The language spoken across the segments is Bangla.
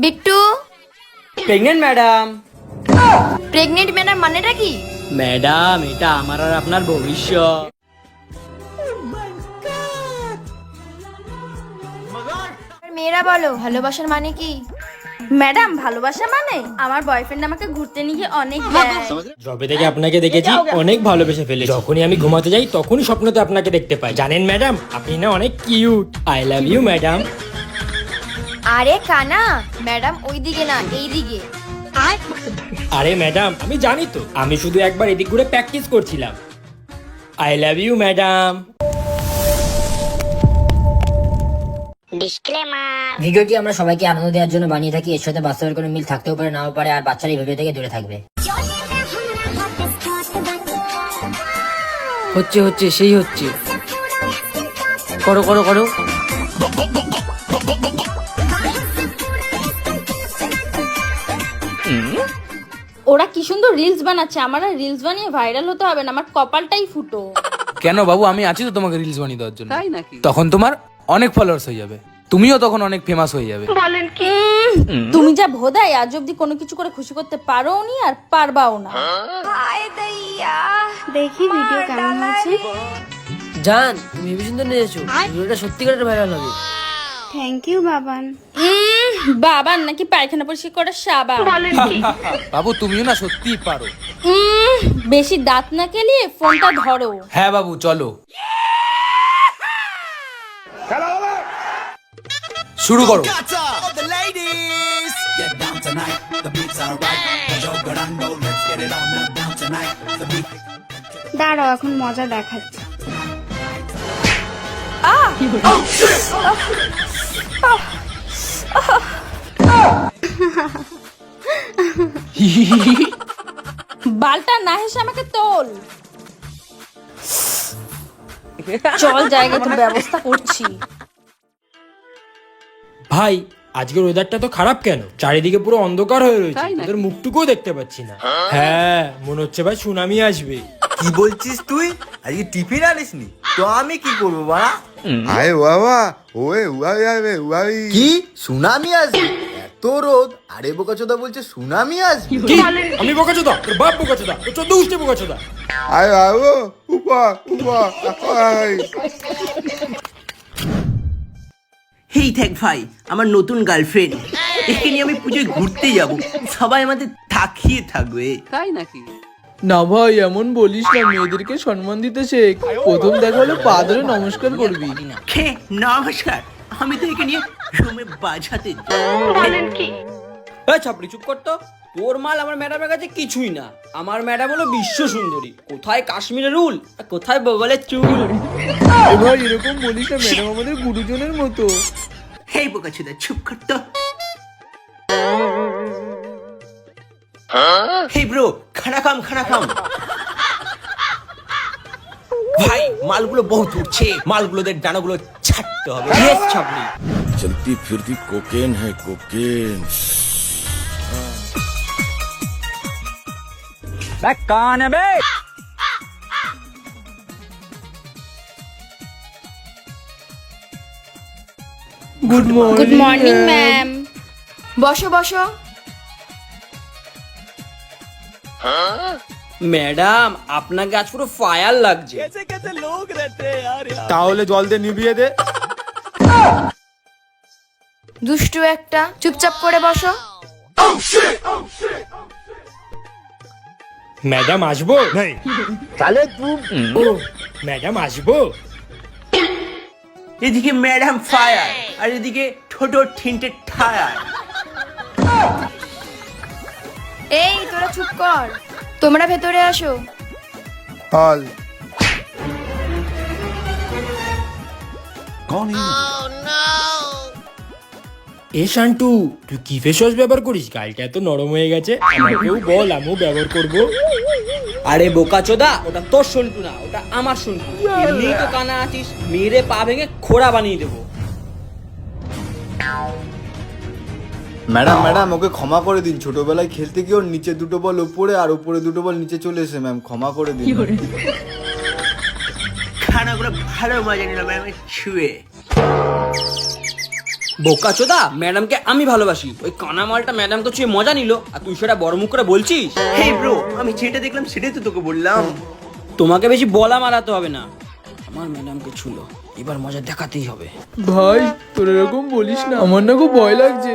Bittu, pregnant madam. Pregnant madam মানেটা কি? ম্যাডাম, এটা আমার আর আপনার ভবিষ্যৎ। মেয়েরা বলো, ভালোবাসার মানে কি? ম্যাডাম, ভালোবাসা মানে আমার বয়ফ্রেন্ড আমাকে ঘুরতে নিয়ে অনেক দেয়। যবে থেকে আপনাকে দেখেছি অনেক ভালোবেসে ফেলেছি। যখনই আমি ঘুমাতে যাই তখনই স্বপ্নতে আপনাকে দেখতে পাই। জানেন ম্যাডাম, আপনি না অনেক cute. I love you madam. আরে কানা, ম্যাডাম ওই দিকে না, এই দিকে। আরে ম্যাডাম, আমি জানি তো, আমি শুধু একবার এদিক ঘুরে প্র্যাকটিস করছিলাম। I love you madam. ভিডিওটি আমরা সবাইকে আনন্দ দেওয়ার জন্য বানিয়ে থাকি। এর সাথে বাস্তবের কোনো মিল থাকতেও পারে, নাও পারে, আর বাচ্চারা এই ভিডিও থেকে দূরে থাকবে। হচ্ছে সেই হচ্ছে। করো করো করো। ওরা কি সুন্দর রিলস বানাচ্ছে, আমার আর রিলস বানিয়ে ভাইরাল হতে হবে না, আমার কপালটাই ফুটো। কেন বাবু, আমি আছি তো তোমাকে রিলস বানিয়ে দেওয়ার জন্য। তাই নাকি? তখন তোমার অনেক ফলোয়ার্স হয়ে যাবে, তুমিও তখন অনেক ফেমাস হয়ে যাবে। তুমি যা ভোদাই, আজ অব্দি কোনো কিছু করে খুশি করতে পারো নি আর পারবাও না। দেখি ভিডিও কেমন হয়েছে। জান, তুমি হেবি সুন্দর নিয়েছো, ভিডিওটা সত্যি করে ভাইরাল হবে। Thank you Baban. বাবান নাকি পায়খানা পরিষ্কার করার সাবান? বাবু, তুমিও না সত্যিই পারো। বেশি দাঁত না কেলিয়ে ফোনটা ধরো। হ্যাঁ বাবু, চলো শুরু করো। দাঁড়াও, এখন মজা দেখাচ্ছি। বালটা না হেসে আমাকে তোল। চল, জায়গা তো ব্যবস্থা করছি। ভাই, আজকের ওয়েদারটা তো খারাপ কেন? চারিদিকে পুরো অন্ধকার হয়ে রয়েছে, তোদের মুখটুকুও দেখতে পাচ্ছি না। হ্যাঁ, মনে হচ্ছে ভাই সুনামি আসবে। কি বলছিস তুই? আজকে টিফিন আনিসনি তো আমি কি করবো বাড়া? আরে বাবা, ওয়ে উয়াই আবে উয়াই। কি সুনামি আসবে? এত রোদ, আরে বোকাচোদা বলছে সুনামি আসবে। কি? আমি বোকাচোদা? তোর বাপ বোকাচোদা? তোর 14 উষ্ঠে বোকাচোদা। আরে বাবু, উপা উপা আই। হেই দেখ ভাই, আমার নতুন গার্লফ্রেন্ড, একে নিয়ে আমি পুজোয় ঘুরতে যাব, সবাই আমাদের তাকিয়ে থাকবে। তাই নাকি? না ভাই, এমন বলিস না, মেয়েদেরকে সম্মান দিতে শেখ। প্রথম দেখা হলে পা ধরে নমস্কার করবি। খে নমস্কার, আমি তো একে নিয়ে রুমে বাজাতে বলেন কি? এই ছাপড়ি, চুপ কর তো। তোর মাল আমার ম্যাডামের কাছে কিছুই না। আমার ম্যাডাম হলো বিশ্ব সুন্দরী। কোথায় কাশ্মীরের রুল, কোথায় বগলের চুল। ভাই, এরকম বলিস না, ম্যাডাম আমাদের গুরুজনের মতো। হেই বোকাচোদা, চুপ কর তো। হেই ব্রো, খানা খাম খানা খাম। ভাই, মালগুলো বহুত উঠছে, মালগুলোদের ডানাগুলো ছাড়তে হবে। ইয়েস ছাপড়ি। চলতি ফিরতি কোকেন হ্যায় cocaine. Good morning. Good morning ma'am. বসো বসো। ম্যাডাম, আপনাকে আজ পুরো ফায়ার লাগছে। তাহলে জল দিয়ে নিভিয়ে দে। দুষ্টু একটা, চুপচাপ করে বসো। ম্যাডাম আসবো? ও ম্যাডাম আসবো? এদিকে ম্যাডাম ফায়ার, আর এদিকে ছোট ঠিনটে টায়ার। এই তোরা চুপ কর, তোমরা ভেতরে আসো। হল এ শান্টু, তুই কি ফেস ওয়াশ ব্যবহার করিস? গালটা এত নরম হয়ে গেছে, আমাকেও বল, আমিও ব্যবহার করবো। আরে বোকাচোদা, ওটা তোর সন্টু না, ওটা আমার সন্টু। এমনিই তো কানা আছিস, মেরে পা ভেঙে খোড়া বানিয়ে দেবো। ম্যাডাম ম্যাডাম, ওকে ক্ষমা করে দিন। ছোটবেলায় খেলতে গিয়ে ওর নিচে দুটো বল উপরে আর উপরে দুটো বল নিচে চলে এসে, ম্যাম ক্ষমা করে দিন। খানাগুলো ভালো মজা নিল ম্যাম, ছুঁয়ে। বোকা চোদা, ম্যাডামকে আমি ভালোবাসি। ওই কানা মালটা ম্যাডামকে ছুঁয়ে মজা নিল, আর তুই সেটা বড় মুখ করে বলছিস। হেই ব্রো, আমি যেটা দেখলাম সেটাই তো তোকে বললাম। তোমাকে বেশি বলা মারাতে হবে না, আমার ম্যাডামকে ছুলো, এবার মজা দেখাতেই হবে। ভাই তোর এরকম বলিস না, আমার না খুব ভয় লাগছে।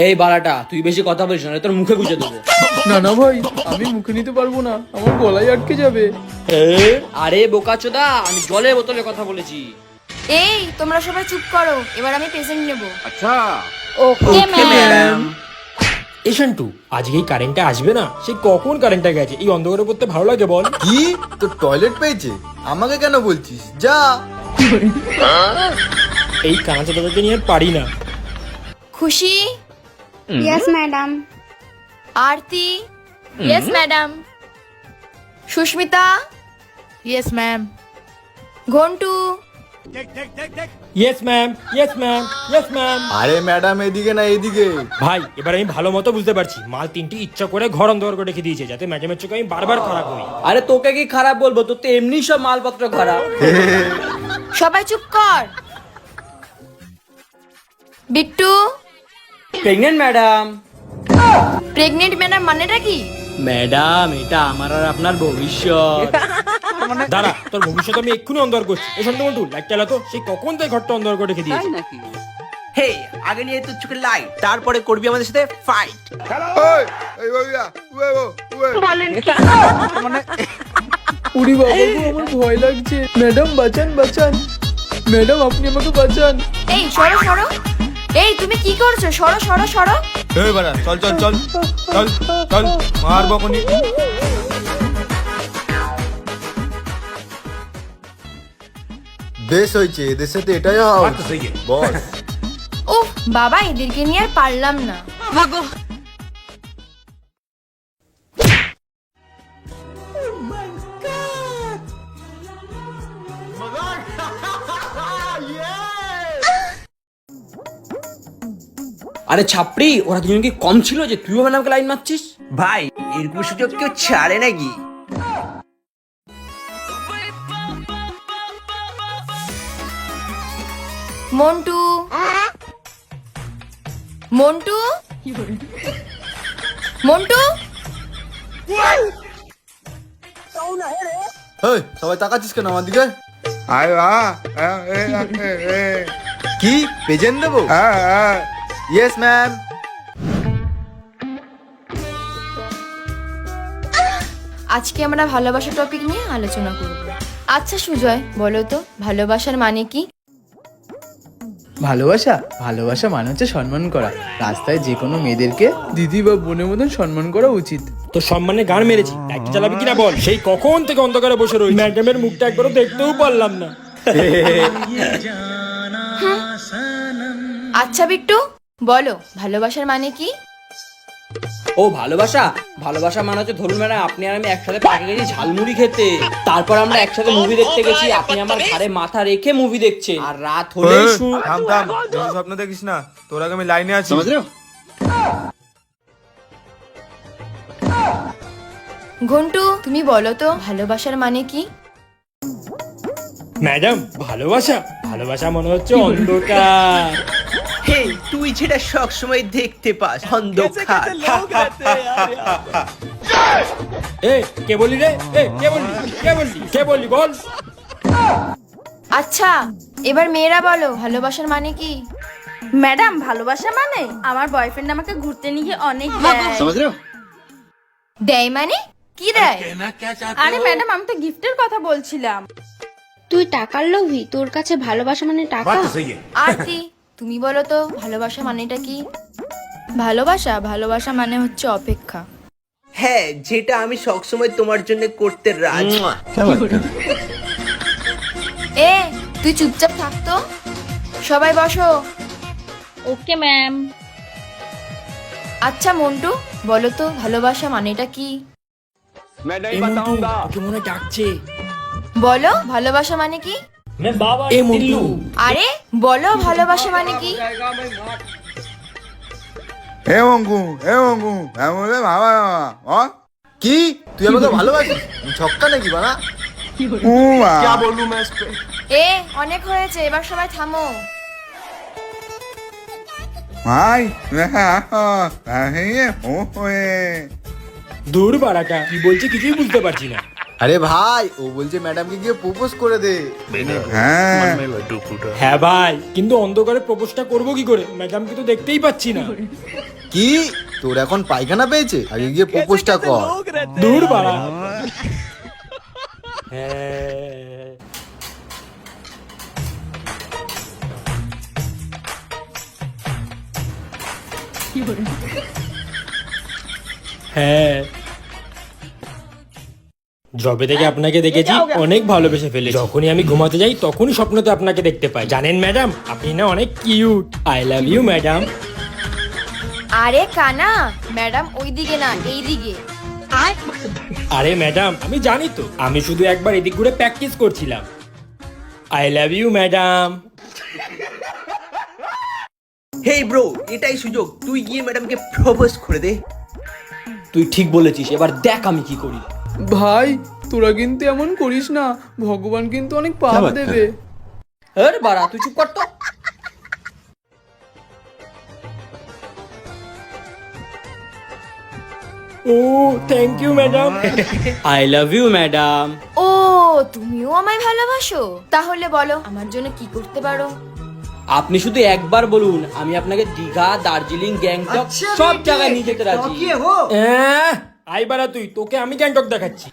এই বাড়াটা, তুই বেশি কথা বলিস না, তোর মুখে গুঁজে দেবো। না না ভাই, আমি মুখে নিতে পারবো না, আমার গলায় আটকে যাবে। আরে বোকা চোদা, আমি জলের বোতলে কথা বলেছি। এই তোমরা সবাই চুপ করো, এবার আমি পেশেন্ট নেব। Okay ma'am. এই শান্টু, আজকে এই কারেন্টটা আসবে না? সেই কখন কারেন্টটা গেছে, এই অন্ধকারে পড়তে ভালো লাগে বল? কি তোর টয়লেট পেয়েছে? আমাকে কেন বলছিস? যা। এই কাঁচা তোকে নিয়ে আর পারি না। Khushi, yes madam. Arati, yes madam. Susmita, yes ma'am. Ghantu, yes ma'am, yes ma'am, yes ma'am. আরে ম্যাডাম এদিকে না এদিকে। ভাই এবার আমি ভালো মতো বুঝতে পারছি, মাল তিনটি ইচ্ছা করে ঘর অন্ধকার করে রেখে দিয়েছে, যাতে ম্যাডামের চোখে আমি বারবার খারাপ হই। আরে তোকে কি খারাপ বলবো, তোর তো এমনি সব মালপত্র খারাপ। সবাই চুপ কর। Bittu, pregnant madam. Pregnant madam মানেটা কি? ম্যাডাম, এটা আমার আর আপনার ভবিষ্যৎ। দাঁড়া, তোর ভবিষ্যৎ আমি এক্ষুনি অন্ধকার করছি। এই শান্ত মন্টু, লাইট চালাতো, সেই কখন তাই ঘরটা অন্ধকার করে রেখে দিয়েছে। হেই, আগে নিয়ে তোর চোখে লাইট, তারপরে করবি আমাদের সাথে ফাইট। ওই এই বাবিয়া উয়ে উয়ে উড়ি বাবা গো, আমার ভয় লাগছে। ম্যাডাম বাঁচান বাঁচান, ম্যাডাম আপনি আমাকে বাঁচান। এই সরো সরো। এই তুমি কি করছো? সরো সরো সরো। এই বাড়া, চল চল চল চল চল, মার বকনি। বেশ হয়েছে, এদের সাথে এটাই হওয়া উচিত। বস উফ বাবা, এদেরকে নিয়ে আর পারলাম না। আরে ছাপড়ি, ওরা দুজন কি কম ছিল যে তুইও ম্যাডামকে লাইন মারছিস? ভাই, এরকম সুযোগ কেউ ছাড়ে নাকি? মন্টু, মন্টু, মন্টু। এই সবাই তাকাচ্ছিস কেন আমার দিকে? আয় বা কি পেজেন্ট দেবো? হ্যাঁ ইয়েস ম্যাম। আজকে আমরা ভালোবাসা টপিক নিয়ে আলোচনা করব। আচ্ছা সুজয়, বলো তো ভালোবাসার মানে কি? ভালোবাসা, ভালোবাসা মানে হচ্ছে সম্মান করা। রাস্তায় যে কোনো মেয়েদেরকে দিদি বা বোনের মতন সম্মান করা উচিত। তোর সম্মানে গান মেরেছি, লাইট চালাবি কিনা বল? সেই কখন থেকে অন্ধকারে বসে রই, ম্যাডামের মুখটা একবারও দেখতেও পারলাম না। আচ্ছা বিট্টু, বলো ভালোবাসার মানে কি? ও ভালোবাসা, ভালোবাসা মানে হচ্ছে ধরুন ম্যাডাম, আপনি আর আমি একসাথে পার্কে গেছি ঝালমুড়ি খেতে, তারপর আমরা একসাথে মুভি দেখতে গেছি, আপনি আমার ঘাড়ে মাথা রেখে মুভি দেখছেন, আর রাত হলেই থাম থাম, বেশি স্বপ্ন দেখিস না, তোর আগে আমি লাইনে আছি। ঘন্টু, তুমি বলো তো ভালোবাসার মানে কি? ম্যাডাম, ভালোবাসা, ভালোবাসা মনে হচ্ছে অন্ধকার। হেই, তুই যেটা সব সময় দেখতে পাস, অন্ধকার। এ কে বললি রে? এ কে বললি? কে বললি? কে বললি বল? আচ্ছা এবার মেয়েরা বলো ভালোবাসার মানে কি? ম্যাডাম, ভালোবাসা মানে আমার বয়ফ্রেন্ড আমাকে ঘুরতে নিয়ে অনেক দেয়। দেয় মানে কি দেয়? আরে ম্যাডাম, আমি তো গিফটের কথা বলছিলাম। তুই টাকার লোভী, তোর কাছে ভালোবাসা মানে টাকা? আরতি, তুমি বলো তো ভালোবাসা মানেটা কি? ভালোবাসা, ভালোবাসা মানে হচ্ছে অপেক্ষা। হ্যাঁ, যেটা আমি সবসময় তোমার জন্য করতে রাজি। এ তুই চুপচাপ থাকতো, সবাই বসো। Okay ma'am. আচ্ছা মন্টু, বলো তো ভালোবাসা মানেটা কি? এই মন্টু, ওকে মনে হয় ডাকছে। বলো ভালোবাসা মানে কি? এ মন্টু, আরে বলো ভালোবাসা মানে কি? হে মঙ্গু এমন বাবা কি তুই আমাকে ভালোবাসিস? ছক্কা নাকি বানা? এ অনেক হয়েছে, এবার সবাই থামো। ভাই হয়ে দূর বাড়াটা কি বলছে কিছুই বুঝতে পারছি না। আরে ভাই ও বলছে ম্যাডামকে গিয়ে প্রপোজ করে দে। হ্যাঁ হ্যাঁ ভাই, কিন্তু অন্ধকারে প্রপোজটা করবো কি করে? ম্যাডামকে তো দেখতেই পাচ্ছি না। কি তোর এখন পায়খানা পেয়েছে? আগে গিয়ে প্রপোজটা কর। দূর বাড়া। হ্যাঁ হ্যাঁ, যবে থেকে আপনাকে দেখেছি অনেক ভালোবেসে ফেলেছি। যখনই আমি ঘুমাতে যাই তখনই স্বপ্নতে আপনাকে দেখতে পাই। জানেন ম্যাডাম, আপনি না অনেক cute. I love you madam. আরে কানা, ম্যাডাম ওই দিকে না এই দিকে। আরে ম্যাডাম, আমি জানি তো, আমি শুধু একবার এদিক ঘুরে প্র্যাকটিস করছিলাম। I love you madam. Hey bro, এটাই সুযোগ, তুই গিয়ে ম্যাডামকে প্রপোজ করে দে। তুই ঠিক বলেছিস, এবার দেখ আমি কি করি। ভাই তোরা কিন্তু এমন করিস না, ভগবান কিন্তু অনেক পাপ দেবে। আরে বাড়া, তুই চুপ কর তো। ও thank you madam. I love you madam. ও তুমিও আমায় ভালোবাসো? তাহলে বলো আমার জন্য কি করতে পারো? আপনি শুধু একবার বলুন, আমি আপনাকে দীঘা, দার্জিলিং, গ্যাংটক সব জায়গায় নিয়ে যেতে রাজি। আই বাড়া তুই, তোকে আমি গ্যাংটক দেখাচ্ছি।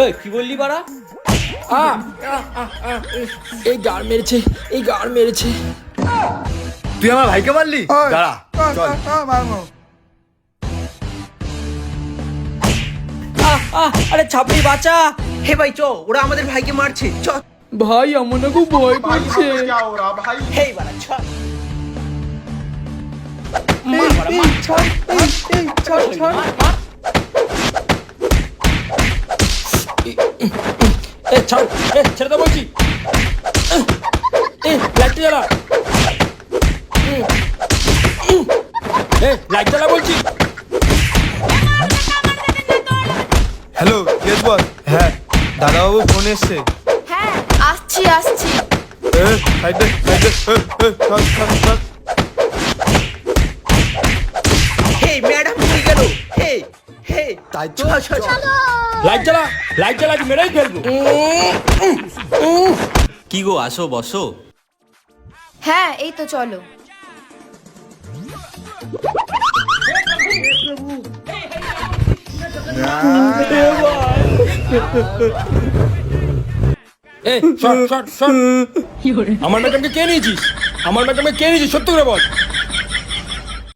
এই, কি বললি বাড়া? এই গাড় মেরেছে, এই গাড় মেরেছে। তুই আমার ভাইকে মারলি? দাঁড়া চল। আরে ছাপড়ি বাঁচা। হে ভাই চ, ওরা আমাদের ভাইকে মারছে, চ। ভাই আমার না খুব ভয় করছে। হেই বাড়া চ। ছাড়, ছেড়ে দাও বলছি। লাইটটা জ্বালা, লাইট জ্বালা বলছি। Hello yes boss. হ্যাঁ দাদাবাবু ফোন এসছে। হ্যাঁ আসছি আসছি। হে ম্যাডাম উঠে গেল। হে হে তাই তো। লাইট জ্বালা, লাইট জ্বালা, কি মেরেই ফেলবো। কি গো, আসো বসো। হ্যাঁ এই তো চলো। এই শট শট শট। আমার ম্যাডামকে কে নিয়েছিস? আমার ম্যাডামকে কে নিয়েছিস? সত্য করে বল।